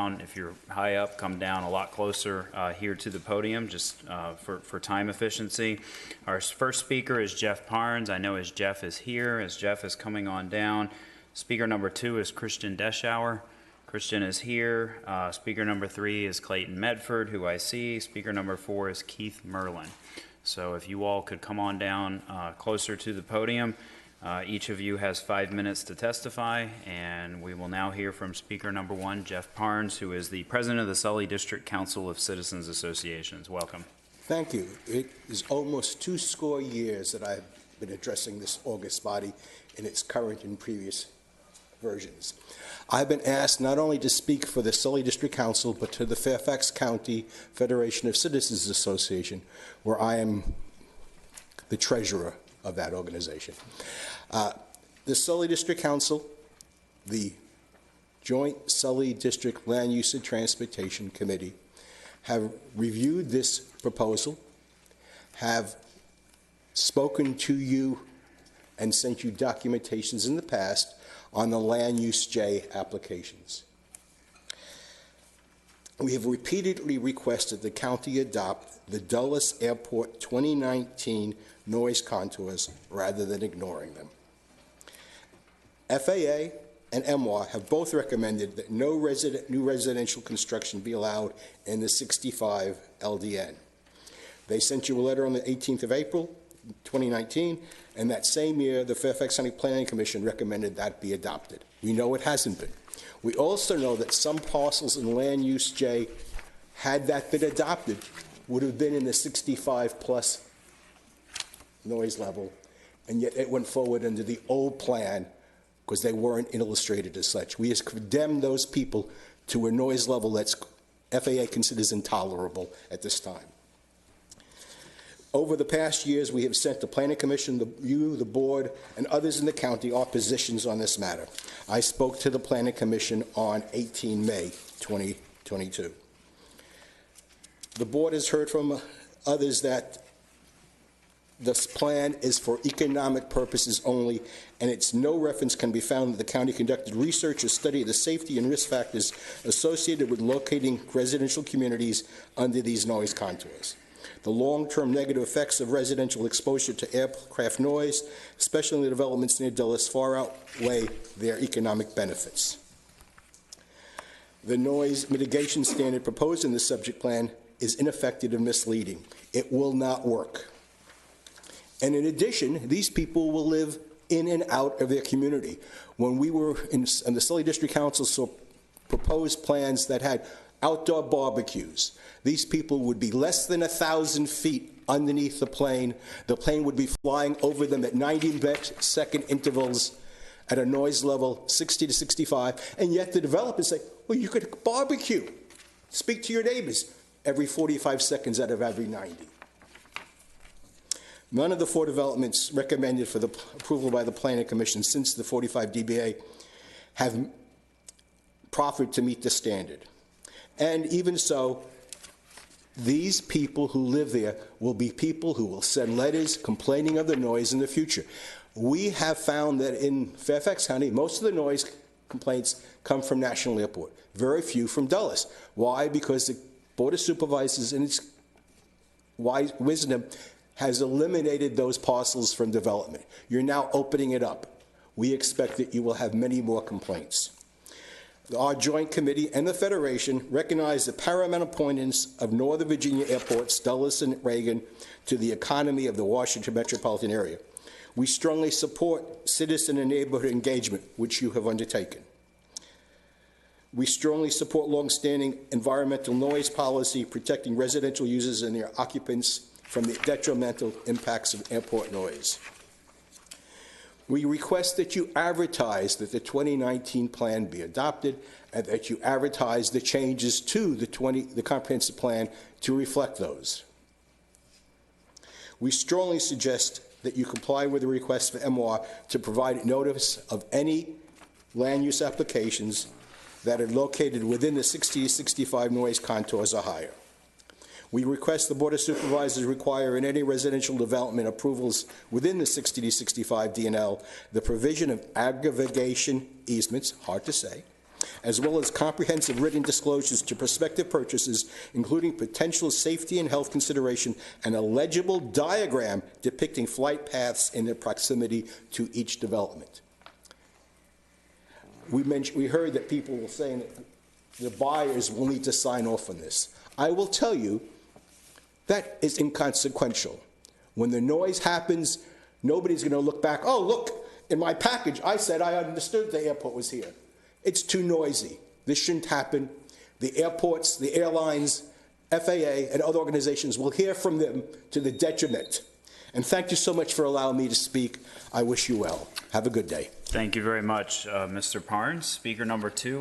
If you're high up, come down a lot closer here to the podium, just for time efficiency. Our first speaker is Jeff Parnes. I know as Jeff is here, as Jeff is coming on down. Speaker number 2 is Christian Deschauer. Christian is here. Speaker number 3 is Clayton Medford, who I see. Speaker number 4 is Keith Merlin. So if you all could come on down closer to the podium. Each of you has 5 minutes to testify, and we will now hear from speaker number 1, Jeff Parnes, who is the president of the Sully District Council of Citizens Associations. Welcome. Thank you. It is almost 20 years that I've been addressing this august body in its current and previous versions. I've been asked not only to speak for the Sully District Council, but to the Fairfax County Federation of Citizens Association, where I am the treasurer of that organization. The Sully District Council, the Joint Sully District Land Use and Transportation Committee, have reviewed this proposal, have spoken to you and sent you documentations in the past on the Land Use J applications. We have repeatedly requested the county adopt the Dulles Airport 2019 noise contours rather than ignoring them. FAA and MWA have both recommended that no new residential construction be allowed in the 65 LDN. They sent you a letter on the 18th of April, 2019, and that same year, the Fairfax County Planning Commission recommended that be adopted. We know it hasn't been. We also know that some parcels in Land Use J, had that been adopted, would have been in the 65 plus noise level, and yet it went forward under the old plan because they weren't illustrated as such. We have condemned those people to a noise level that's FAA considers intolerable at this time. Over the past years, we have sent the Planning Commission, the board, and others in the county our positions on this matter. I spoke to the Planning Commission on 18 May 2022. The board has heard from others that this plan is for economic purposes only, and it's no reference can be found that the county conducted research or study of the safety and risk factors associated with locating residential communities under these noise contours. The long-term negative effects of residential exposure to aircraft noise, especially in the developments near Dulles, far outweigh their economic benefits. The noise mitigation standard proposed in the subject plan is ineffective and misleading. It will not work. And in addition, these people will live in and out of their community. When we were in the Sully District Council saw proposed plans that had outdoor barbecues, these people would be less than 1,000 feet underneath the plane. The plane would be flying over them at 90-second intervals at a noise level 60 to 65, and yet the developers say, well, you could barbecue, speak to your neighbors every 45 seconds out of every 90. None of the 4 developments recommended for the approval by the Planning Commission since the 45 DBA have proffered to meet the standard. And even so, these people who live there will be people who will send letters complaining of the noise in the future. We have found that in Fairfax County, most of the noise complaints come from National Airport, very few from Dulles. Why? Because the Board of Supervisors, in its wise wisdom, has eliminated those parcels from development. You're now opening it up. We expect that you will have many more complaints. Our joint committee and the Federation recognize the paramount importance of Northern Virginia airports, Dulles and Reagan, to the economy of the Washington metropolitan area. We strongly support citizen and neighborhood engagement, which you have undertaken. We strongly support longstanding environmental noise policy, protecting residential users and their occupants from the detrimental impacts of airport noise. We request that you advertise that the 2019 plan be adopted and that you advertise the changes to the comprehensive plan to reflect those. We strongly suggest that you comply with the request for MWA to provide notice of any land use applications that are located within the 60 to 65 noise contours or higher. We request the Board of Supervisors require in any residential development approvals within the 60 to 65 DNL the provision of aggregation easements, hard to say, as well as comprehensive written disclosures to prospective purchasers, including potential safety and health consideration, and a legible diagram depicting flight paths in their proximity to each development. We heard that people were saying that the buyers will need to sign off on this. I will tell you that is inconsequential. When the noise happens, nobody's going to look back, oh, look, in my package, I said I understood the airport was here. It's too noisy. This shouldn't happen. The airports, the airlines, FAA, and other organizations will hear from them to the detriment. And thank you so much for allowing me to speak. I wish you well. Have a good day. Thank you very much, Mr. Parnes. Speaker number 2.